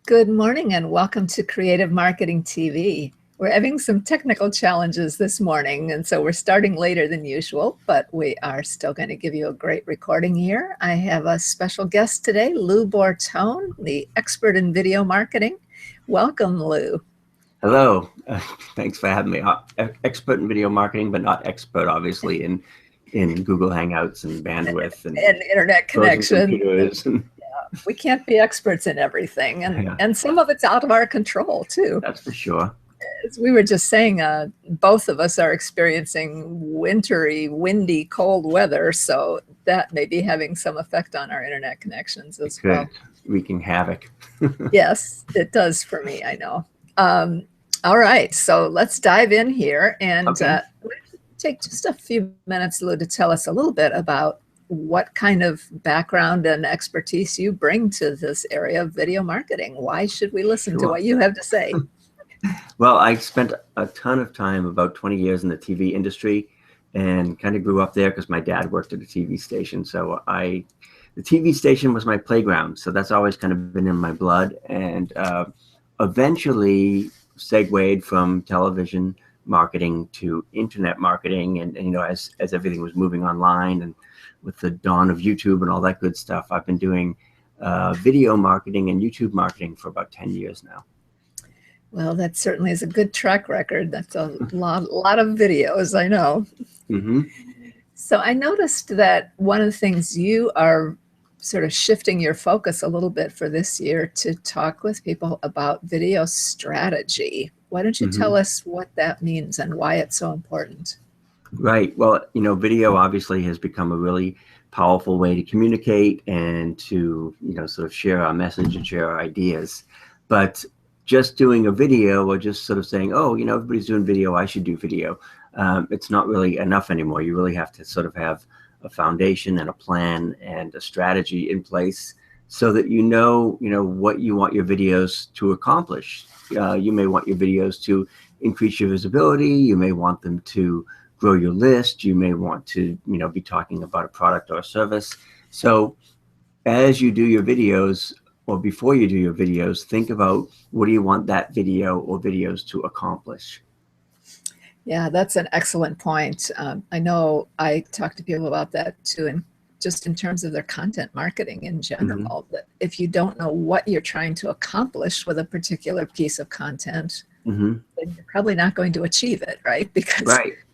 Good morning and welcome to Creative Marketing TV. We're having some technical challenges this morning, and so we're starting later than usual, but we are still going to give you a great recording here. I have a special guest today, Lou Bortone, the expert in video marketing. Welcome, Lou. Hello. Thanks for having me. Expert in video marketing, but not expert, obviously, in Google Hangouts and bandwidth and internet connection. We can't be experts in everything, and some of it's out of our control too. That's for sure. As we were just saying, both of us are experiencing wintry, windy, cold weather, so that may be having some effect on our internet connections as well. Wreaking havoc. Yes, it does for me, I know. All right, so let's dive in here and take just a few minutes, Lou, to tell us a little bit about what kind of background and expertise you bring to this area of video marketing. Why should we listen to what you have to say? Well, I spent a ton of time, about 20 years in the TV industry, and kind of grew up there because my dad worked at a TV station. So the TV station was my playground. So that's always kind of been in my blood, and eventually segued from television marketing to internet marketing. And you know, as everything was moving online and with the dawn of YouTube and all that good stuff, I've been doing video marketing and YouTube marketing for about 10 years now. Well, that certainly is a good track record. That's a lot of videos, I know. Mm-hmm. So I noticed that one of the things you are sort of shifting your focus a little bit for this year to talk with people about video strategy. Why don't you tell us what that means and why it's so important? Right. Well, you know, video obviously has become a really powerful way to communicate and to, you know, sort of share our message and share our ideas. But just doing a video or just sort of saying, oh, you know, everybody's doing video, I should do video. It's not really enough anymore. You really have to sort of have a foundation and a plan and a strategy in place so that you know what you want your videos to accomplish. You may want your videos to increase your visibility. You may want them to grow your list. You may want to, you know, be talking about a product or a service. So as you do your videos, or before you do your videos, think about what do you want that video or videos to accomplish. Yeah, that's an excellent point. I know I talk to people about that too, and just in terms of their content marketing in general, that if you don't know what you're trying to accomplish with a particular piece of content, then you're probably not going to achieve it, right? Because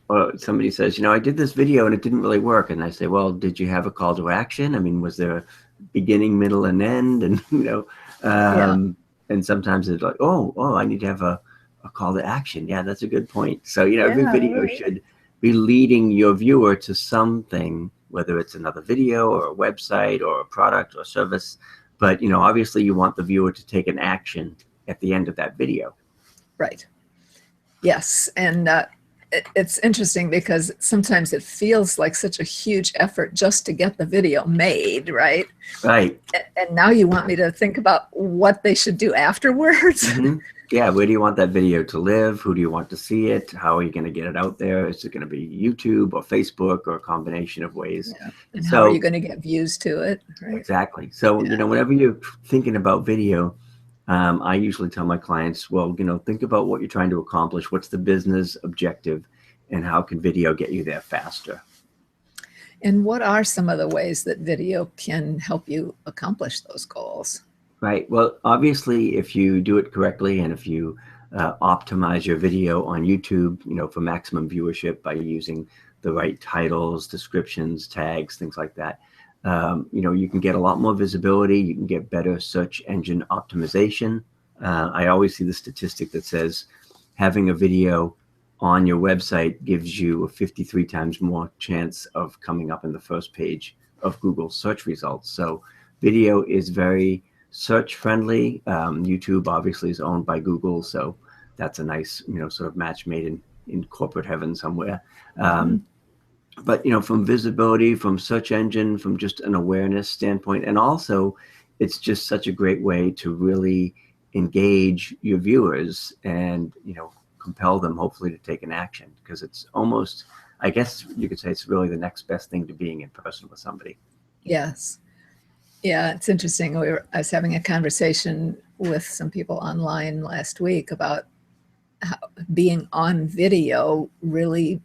Well, somebody says, you know, I did this video and it didn't really work. And I say, well, did you have a call to action? I mean, was there a beginning, middle, and end? And, you know, and sometimes it's like, oh, I need to have a call to action. Yeah, that's a good point. So, you know, every video should be leading your viewer to something, whether it's another video or a website or a product or service. But, you know, obviously you want the viewer to take an action at the end of that video. Right. Yes. And it's interesting because sometimes it feels like such a huge effort just to get the video made, right? Right. And now you want me to think about what they should do afterwards? Yeah, where do you want that video to live? Who do you want to see it? How are you going to get it out there? Is it going to be YouTube or Facebook or a combination of ways? Yeah. And how are you going to get views to it? Right? Exactly. So, you know, whenever you're thinking about video, I usually tell my clients, well, you know, think about what you're trying to accomplish. What's the business objective and how can video get you there faster? And what are some of the ways that video can help you accomplish those goals? Right. Well, obviously, if you do it correctly and if you optimize your video on YouTube, you know, for maximum viewership by using the right titles, descriptions, tags, things like that, you know, you can get a lot more visibility. You can get better search engine optimization. I always see the statistic that says having a video on your website gives you a 53 times more chance of coming up in the first page of Google search results. So video is very search friendly. YouTube obviously is owned by Google, so that's a nice, you know, sort of match made in corporate heaven somewhere. But, you know, from visibility, from search engine, from just an awareness standpoint, and also it's just such a great way to really engage your viewers and, you know, compel them hopefully to take an action, because it's almost, I guess you could say it's really the next best thing to being in person with somebody. Yes. Yeah, it's interesting. I was having a conversation with some people online last week about how being on video really,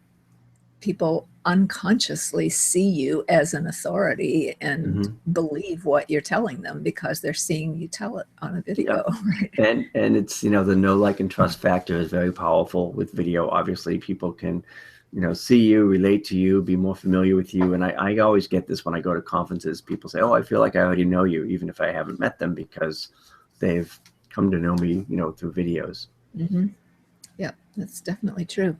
people unconsciously see you as an authority and believe what you're telling them because they're seeing you tell it on a video. Right? And it's, the know, like, and trust factor is very powerful with video. Obviously, people can, see you, relate to you, be more familiar with you. And I always get this when I go to conferences. People say, oh, I feel like I already know you, even if I haven't met them, because they've come to know me, through videos. Yeah, that's definitely true.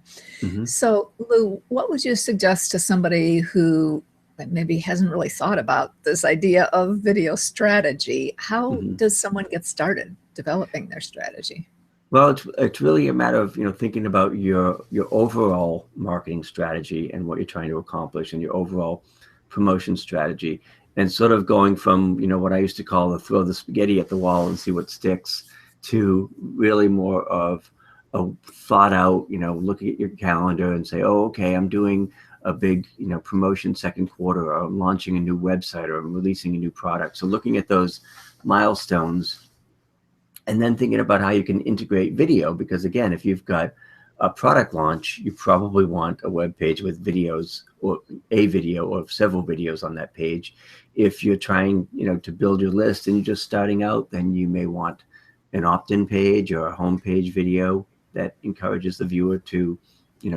So, Lou, what would you suggest to somebody who maybe hasn't really thought about this idea of video strategy? How does someone get started developing their strategy? Well, it's really a matter of, thinking about your overall marketing strategy and what you're trying to accomplish, and your overall promotion strategy, and sort of going from, what I used to call the throw the spaghetti at the wall and see what sticks, to really more of a thought out, looking at your calendar and say, oh, okay, I'm doing a big, promotion second quarter, or I'm launching a new website, or I'm releasing a new product. So looking at those milestones, and then thinking about how you can integrate video, because again, if you've got a product launch, you probably want a web page with videos, or a video or several videos on that page. If you're trying, to build your list and you're just starting out, then you may want an opt-in page or a homepage video that encourages the viewer to,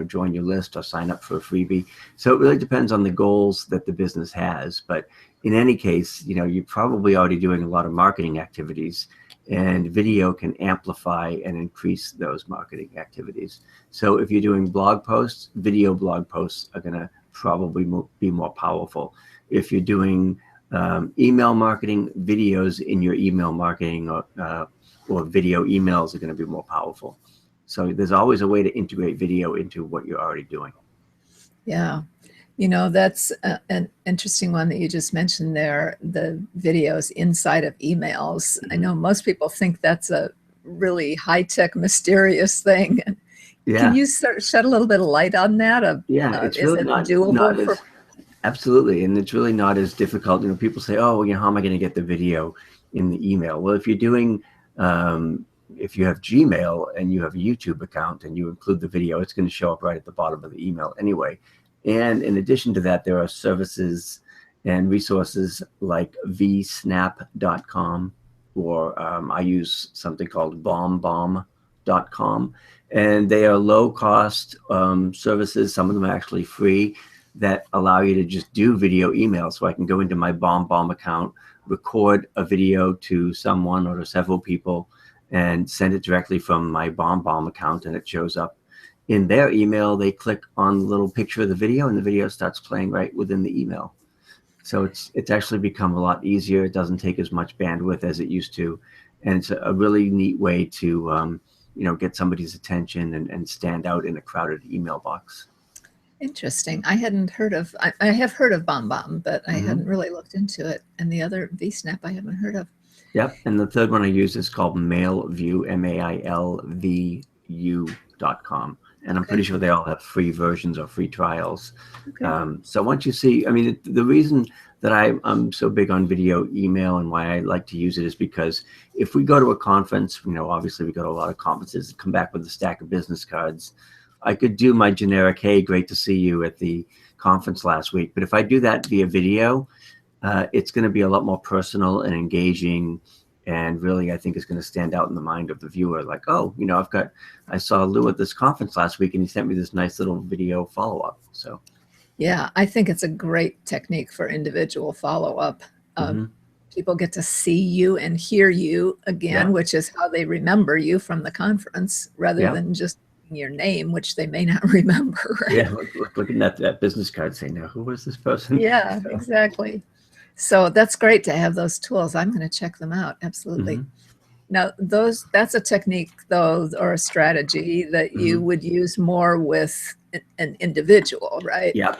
join your list or sign up for a freebie. So it really depends on the goals that the business has. But in any case, you're probably already doing a lot of marketing activities, and video can amplify and increase those marketing activities. So if you're doing blog posts, video blog posts are going to probably be more powerful. If you're doing email marketing, videos in your email marketing or video emails are going to be more powerful. So there's always a way to integrate video into what you're already doing. Yeah. That's an interesting one that you just mentioned there, the videos inside of emails. I know most people think that's a really high-tech, mysterious thing. Can you shed a little bit of light on that? It's really not doable? Absolutely. And it's really not as difficult. People say, oh, well, how am I going to get the video in the email? Well, if you're doing, if you have Gmail and you have a YouTube account and you include the video, it's going to show up right at the bottom of the email anyway. And in addition to that, there are services and resources like vsnap.com, or I use something called bombbomb.com. And they are low-cost services. Some of them are actually free, that allow you to just do video emails. So I can go into my BombBomb account, record a video to someone or to several people, and send it directly from my BombBomb account, and it shows up in their email. They click on the little picture of the video, and the video starts playing right within the email. So it's actually become a lot easier. It doesn't take as much bandwidth as it used to, and it's a really neat way to get somebody's attention and stand out in a crowded email box. Interesting. I hadn't heard of. I have heard of BombBomb, but I hadn't really looked into it. And the other vSnap I haven't heard of. Yep. And the third one I use is called MailView, MailVU.com. And I'm pretty sure they all have free versions or free trials. Okay. So once you see, the reason that I'm so big on video email and why I like to use it is because if we go to a conference, obviously we go to a lot of conferences and come back with a stack of business cards. I could do my generic, hey, great to see you at the conference last week. But if I do that via video, it's going to be a lot more personal and engaging, and really, I think it's going to stand out in the mind of the viewer. Like, oh, I saw Lou at this conference last week, and he sent me this nice little video follow-up. So, yeah, I think it's a great technique for individual follow-up. People get to see you and hear you again, which is how they remember you from the conference, rather than just your name, which they may not remember. Right? Yeah, looking at that business card, saying, now, who was this person? Yeah, exactly. So that's great to have those tools. I'm going to check them out. Absolutely. Now, that's a technique, though, or a strategy that you would use more with an individual, right? Yeah.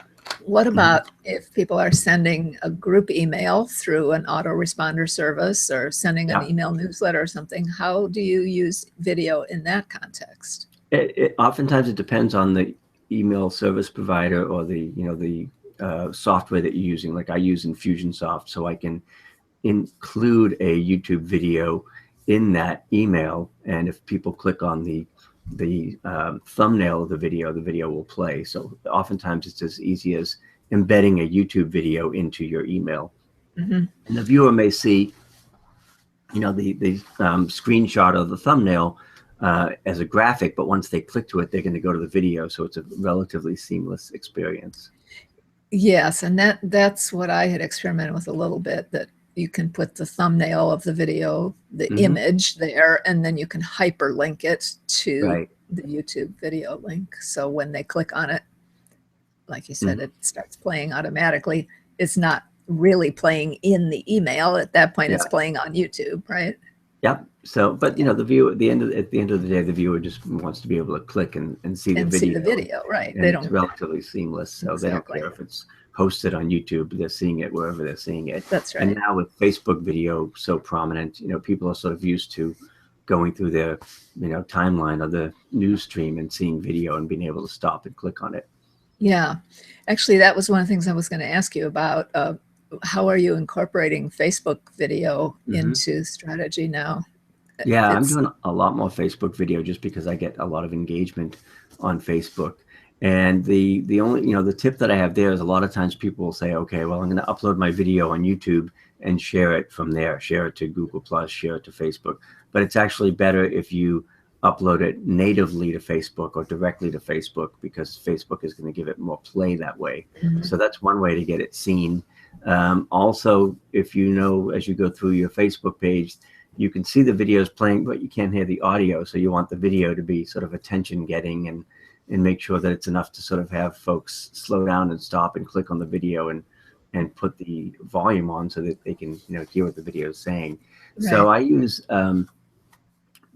What about if people are sending a group email through an autoresponder service, or sending an email newsletter or something? How do you use video in that context? Oftentimes it depends on the email service provider or the software that you're using. Like I use Infusionsoft, so I can include a YouTube video in that email, and if people click on the thumbnail of the video will play. So oftentimes it's as easy as embedding a YouTube video into your email. And the viewer may see, you know, the screenshot of the thumbnail as a graphic, but once they click to it, they're going to go to the video. So it's a relatively seamless experience. Yes, and that's what I had experimented with a little bit, that you can put the thumbnail of the video, the image there, and then you can hyperlink it to the YouTube video link. So when they click on it, like you said, it starts playing automatically. It's not really playing in the email. At that point, it's playing on YouTube, right? Yep. So, but you know, the viewer at the end of the day, the viewer just wants to be able to click and see the video. See the video, right? And it's relatively seamless, so they don't care if it's hosted on YouTube. They're seeing it wherever they're seeing it. That's right. And now with Facebook video so prominent, you know, people are sort of used to going through their, you know, timeline of the news stream and seeing video and being able to stop and click on it. Yeah, actually, that was one of the things I was going to ask you about. How are you incorporating Facebook video into strategy now? Yeah, I'm doing a lot more Facebook video just because I get a lot of engagement on Facebook. And the only, you know, the tip that I have there is a lot of times people will say, okay, well, I'm going to upload my video on YouTube and share it from there, share it to Google+, share it to Facebook. But it's actually better if you upload it natively to Facebook or directly to Facebook, because Facebook is going to give it more play that way. So that's one way to get it seen. Also, if you know, as you go through your Facebook page, you can see the videos playing, but you can't hear the audio. So you want the video to be sort of attention getting and make sure that it's enough to sort of have folks slow down and stop and click on the video and put the volume on so that they can, you know, hear what the video is saying. Right. So I use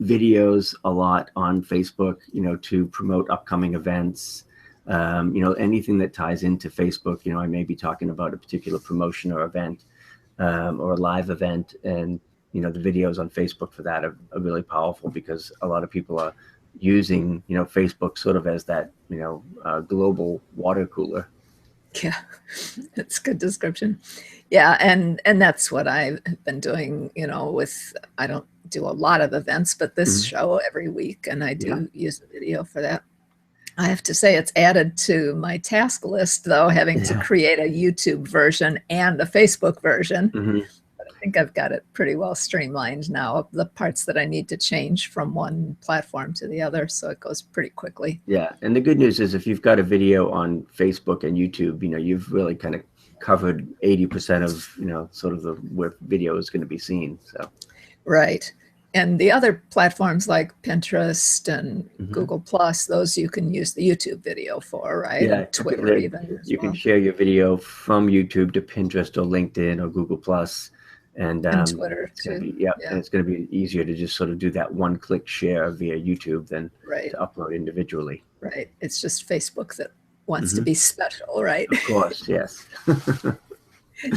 videos a lot on Facebook, you know, to promote upcoming events. You know, anything that ties into Facebook. You know, I may be talking about a particular promotion or event or a live event, and you know, the videos on Facebook for that are really powerful because a lot of people are using, you know, Facebook sort of as that, you know, global water cooler. Yeah, that's a good description. Yeah, and that's what I've been doing, you know, with, I don't do a lot of events, but this show every week, and I do use the video for that. I have to say it's added to my task list, though, having to create a YouTube version and a Facebook version. But I think I've got it pretty well streamlined now, the parts that I need to change from one platform to the other, so it goes pretty quickly. Yeah, and the good news is if you've got a video on Facebook and YouTube, you know, you've really kind of covered 80% of, you know, sort of where video is going to be seen. So, right. And the other platforms like Pinterest and Google+, those you can use the YouTube video for, right? Yeah, and Twitter even. You can share your video from YouTube to Pinterest or LinkedIn or Google+. And Twitter too. And it's going to be easier to just sort of do that one-click share via YouTube than to upload individually. Right. It's just Facebook that wants to be special, right? Of course, yes.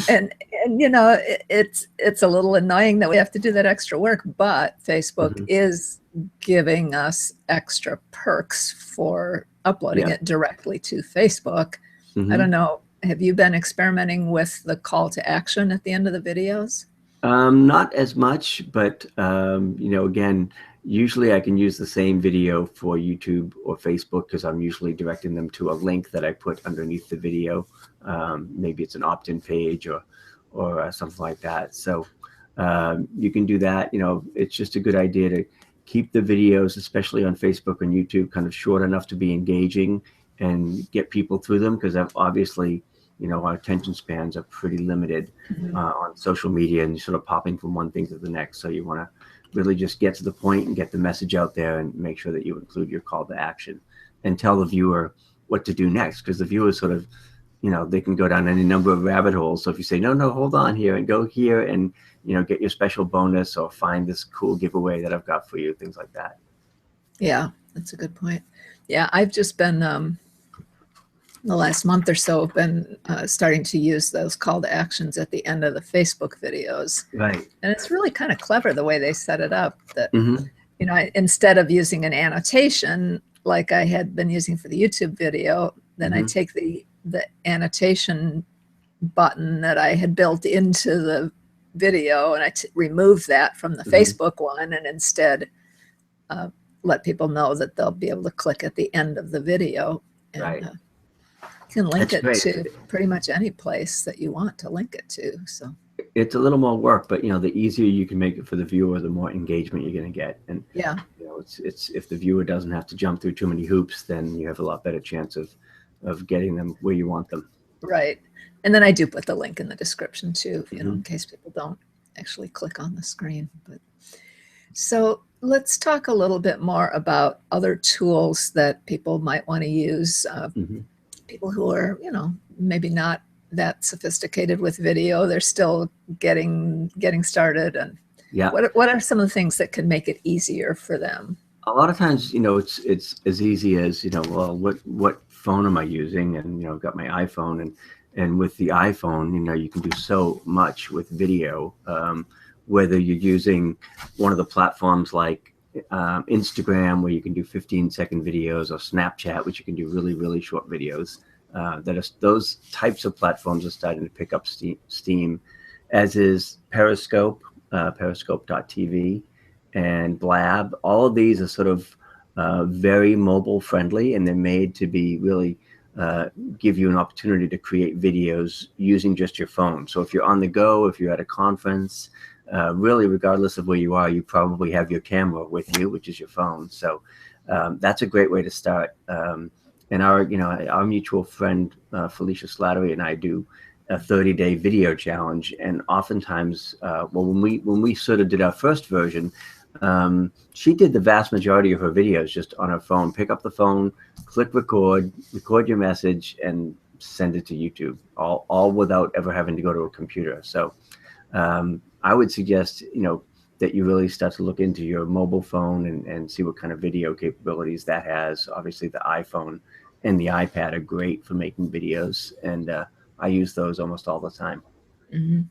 And you know, it's a little annoying that we have to do that extra work, but Facebook is giving us extra perks for uploading it directly to Facebook. I don't know, have you been experimenting with the call to action at the end of the videos? Not as much, but you know, again, usually I can use the same video for YouTube or Facebook because I'm usually directing them to a link that I put underneath the video. Maybe it's an opt-in page or something like that. So you can do that. You know, it's just a good idea to keep the videos, especially on Facebook and YouTube, kind of short enough to be engaging and get people through them, because obviously, you know, our attention spans are pretty limited on social media and sort of popping from one thing to the next. So you want to really just get to the point and get the message out there and make sure that you include your call to action and tell the viewer what to do next, because the viewer sort of, you know, they can go down any number of rabbit holes. So if you say, no, hold on here and go here and, you know, get your special bonus or find this cool giveaway that I've got for you, things like that. Yeah, that's a good point. Yeah, I've just been, the last month or so, I've been starting to use those call to actions at the end of the Facebook videos. Right. And it's really kind of clever the way they set it up that, you know, instead of using an annotation like I had been using for the YouTube video, then I take the annotation button that I had built into the video, and I remove that from the Mhm. Facebook one, and instead let people know that they'll be able to click at the end of the video, and Right. you can link That's it great. to pretty much any place that you want to link it to. So It's a little more work, but the easier you can make it for the viewer, the more engagement you're going to get. And yeah, it's if the viewer doesn't have to jump through too many hoops, then you have a lot better chance of getting them where you want them. right. And then I do put the link in the description too, Mm-hmm. in case people don't actually click on the screen. But so let's talk a little bit more about other tools that people might want to use. Mm-hmm. People who are, maybe not that sophisticated with video, they're still getting started. And Yeah. what are some of the things that can make it easier for them? A lot of times, it's as easy as, well, what phone am I using? And, I've got my iPhone, and with the iPhone, you can do so much with video, whether you're using one of the platforms like Instagram, where you can do 15-second videos, or Snapchat, which you can do really, really short videos. Those types of platforms are starting to pick up steam, as is Periscope, Periscope.tv, and Blab. All of these are sort of very mobile friendly, and they're made to be really give you an opportunity to create videos using just your phone. So if you're on the go, if you're at a conference, really regardless of where you are, you probably have your camera with you, which is your phone. So that's a great way to start. And our mutual friend Felicia Slattery and I do a 30-day video challenge, and oftentimes, when we sort of did our first version, she did the vast majority of her videos just on her phone. Pick up the phone, click record your message, and send it to YouTube, all without ever having to go to a computer. So I would suggest that you really start to look into your mobile phone and see what kind of video capabilities that has. Obviously, the iPhone and the iPad are great for making videos, and I use those almost all the time. Mm-hmm.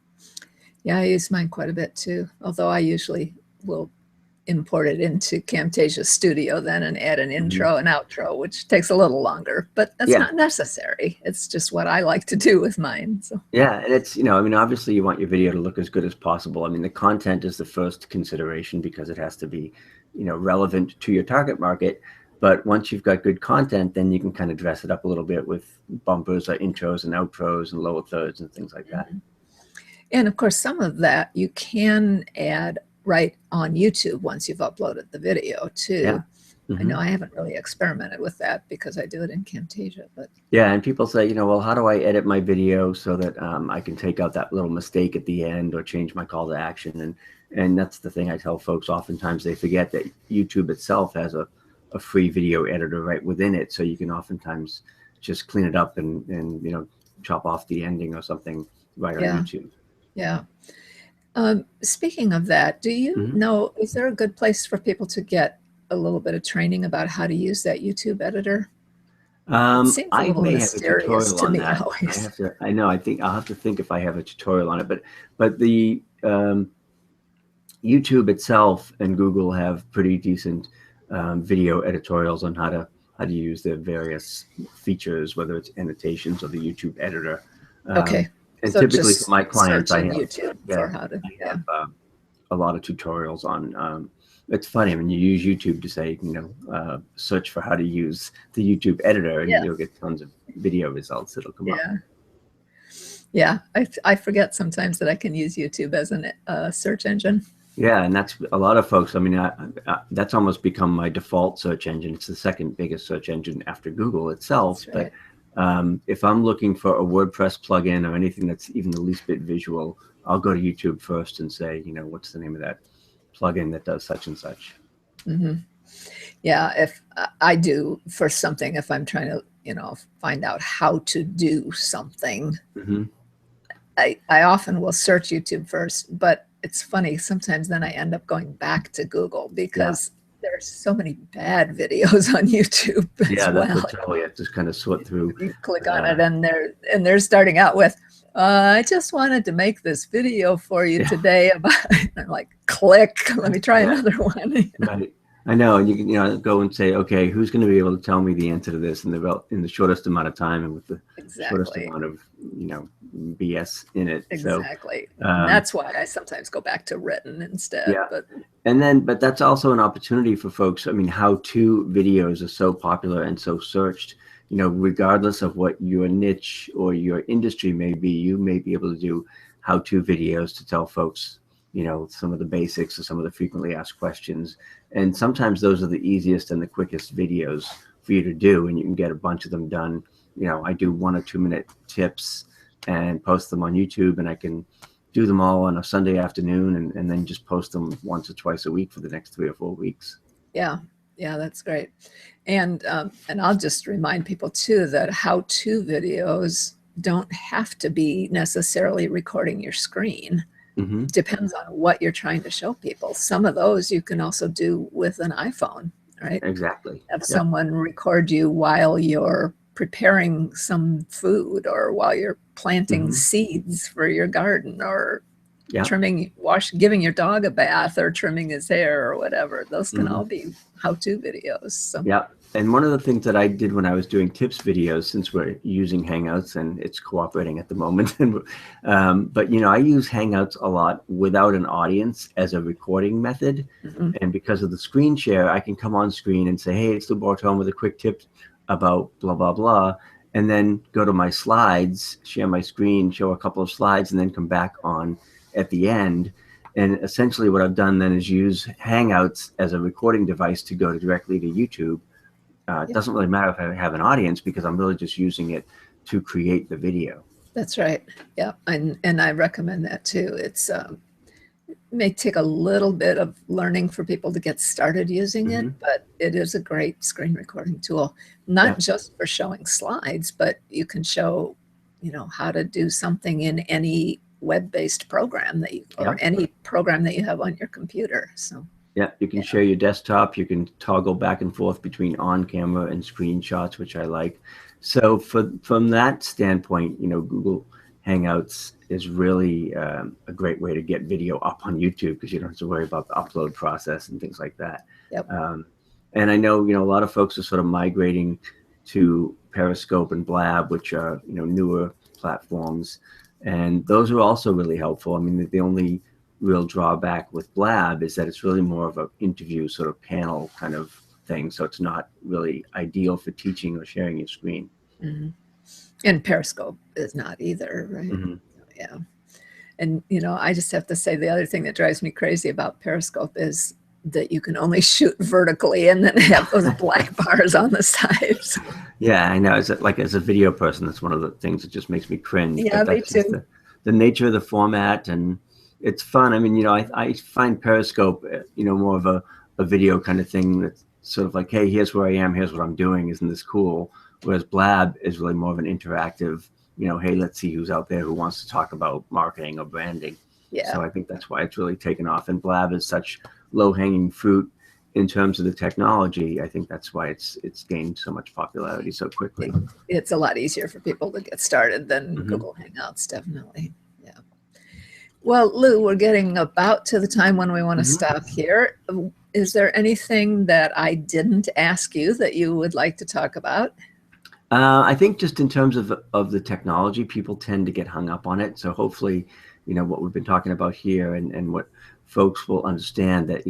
Yeah, I use mine quite a bit too, although I usually will import it into Camtasia Studio then and add an intro and outro, which takes a little longer, but that's not necessary. It's just what I like to do with mine. So yeah, and it's obviously you want your video to look as good as possible. I mean, the content is the first consideration because it has to be relevant to your target market. But once you've got good content, then you can kind of dress it up a little bit with bumpers or intros and outros and lower thirds and things like that. And of course, some of that you can add right on YouTube once you've uploaded the video too. Yeah. Mm-hmm. I know I haven't really experimented with that because I do it in Camtasia, but yeah, and people say, well, how do I edit my video so that I can take out that little mistake at the end or change my call to action? And that's the thing I tell folks. Oftentimes they forget that YouTube itself has a free video editor right within it, so you can oftentimes just clean it up and chop off the ending or something right on YouTube. Yeah. Speaking of that, do you know, is there a good place for people to get a little bit of training about how to use that YouTube editor? It seems a little mysterious to me always. I think I'll have to think if I have a tutorial on it, but the YouTube itself and Google have pretty decent video editorials on how to use the various features, whether it's annotations or the YouTube editor. Okay. And so typically for my clients, I have YouTube for how to. I have a lot of tutorials on. It's funny. I mean, you use YouTube to say, search for how to use the YouTube editor, and you'll get tons of video results that'll come up. Yeah, I forget sometimes that I can use YouTube as a search engine. Yeah, and that's a lot of folks. I mean, that's almost become my default search engine. It's the second biggest search engine after Google itself. Right. But if I'm looking for a WordPress plugin or anything that's even the least bit visual, I'll go to YouTube first and say, what's the name of that plugin that does such and such. Mm-hmm. Yeah, if I do for something, if I'm trying to, find out how to do something, I often will search YouTube first, but it's funny, sometimes then I end up going back to Google because there's so many bad videos on YouTube as well. That's totally it. Just kind of sort through. You click on it and they're starting out with, I just wanted to make this video for you today about, I'm like, click, let me try another one. Right. I know, and you can, go and say, okay, who's going to be able to tell me the answer to this in the shortest amount of time and with the shortest Exactly. amount of, BS in it. So, Exactly. And that's why I sometimes go back to written instead. yeah. But But that's also an opportunity for folks. I mean, how-to videos are so popular and so searched, regardless of what your niche or your industry may be, you may be able to do how-to videos to tell folks, some of the basics or some of the frequently asked questions. And sometimes those are the easiest and the quickest videos for you to do, and you can get a bunch of them done. I do 1 or 2 minute tips and post them on YouTube, and I can do them all on a Sunday afternoon and then just post them once or twice a week for the next 3 or 4 weeks. yeah, yeah, that's great. And I'll just remind people too that how-to videos don't have to be necessarily recording your screen. Mm-hmm. Depends on what you're trying to show people. Some of those you can also do with an iPhone, right? Exactly. Have Yep. someone record you while you're preparing some food or while you're planting seeds for your garden or Yep. giving your dog a bath or trimming his hair or whatever. Those can all be how-to videos. So. Yeah. And one of the things that I did when I was doing tips videos, since we're using Hangouts and it's cooperating at the moment, but I use Hangouts a lot without an audience as a recording method. And because of the screen share, I can come on screen and say, hey, it's Lou Bortone with a quick tip about blah, blah, blah, and then go to my slides, share my screen, show a couple of slides, and then come back on at the end. And essentially what I've done then is use Hangouts as a recording device to go directly to YouTube. It doesn't really matter if I have an audience because I'm really just using it to create the video. That's right. Yeah. And I recommend that too. It may take a little bit of learning for people to get started using it, but it is a great screen recording tool, not just for showing slides, but you can show, how to do something in any web-based program or any program that you have on your computer. So yeah, you can share your desktop. You can toggle back and forth between on-camera and screenshots, which I like. So from that standpoint, Google Hangouts is really a great way to get video up on YouTube because you don't have to worry about the upload process and things like that. Yep. And I know, a lot of folks are sort of migrating to Periscope and Blab, which are, newer platforms. And those are also really helpful. I mean, the only real drawback with Blab is that it's really more of an interview sort of panel kind of thing. So it's not really ideal for teaching or sharing your screen. And Periscope is not either, right? Yeah. And, I just have to say the other thing that drives me crazy about Periscope is that you can only shoot vertically and then have those black bars on the sides. Yeah, I know. As a video person, that's one of the things that just makes me cringe. Yeah, but me too. The nature of the format, and it's fun. I mean, I find Periscope, more of a video kind of thing that's sort of like, hey, here's where I am, here's what I'm doing, isn't this cool? Whereas Blab is really more of an interactive, hey, let's see who's out there who wants to talk about marketing or branding. Yeah. So I think that's why it's really taken off. And Blab is such low-hanging fruit in terms of the technology. I think that's why it's gained so much popularity so quickly. It's a lot easier for people to get started than Google Hangouts, definitely. Yeah. Well, Lou, we're getting about to the time when we want to stop here. Is there anything that I didn't ask you that you would like to talk about? I think just in terms of the technology, people tend to get hung up on it. So hopefully, what we've been talking about here and what folks will understand that,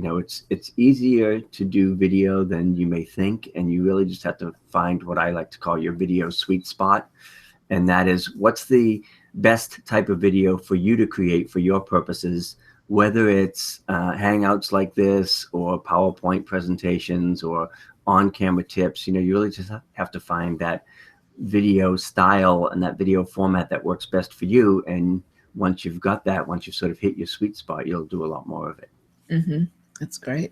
it's easier to do video than you may think. And you really just have to find what I like to call your video sweet spot. And that is, what's the best type of video for you to create for your purposes, whether it's Hangouts like this or PowerPoint presentations or on-camera tips. You really just have to find that video style and that video format that works best for you. And once you've got that, once you've sort of hit your sweet spot, you'll do a lot more of it. That's great.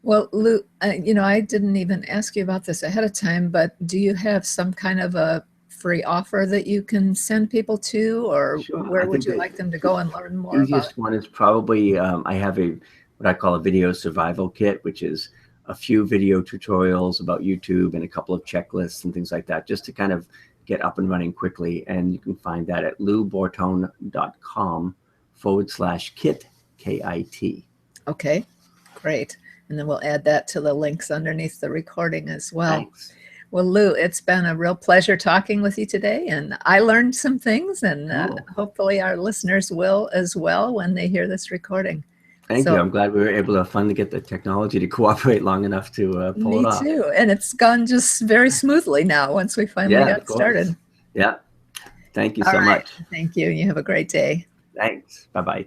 Well, Lou, I didn't even ask you about this ahead of time, but do you have some kind of a free offer that you can send people to, or Sure. where would you like them to go and learn more about it? The easiest one is probably, I have what I call a video survival kit, which is a few video tutorials about YouTube and a couple of checklists and things like that, just to kind of get up and running quickly. And you can find that at loubortone.com/kit, KIT. Okay, great. And then we'll add that to the links underneath the recording as well. Thanks. Well, Lou, it's been a real pleasure talking with you today, and I learned some things, and Cool. hopefully our listeners will as well when they hear this recording. Thank you. I'm glad we were able to finally get the technology to cooperate long enough to pull it off. Me too. And it's gone just very smoothly now once we finally got started. Yeah. Thank you so much. Thank you. You have a great day. Thanks. Bye-bye.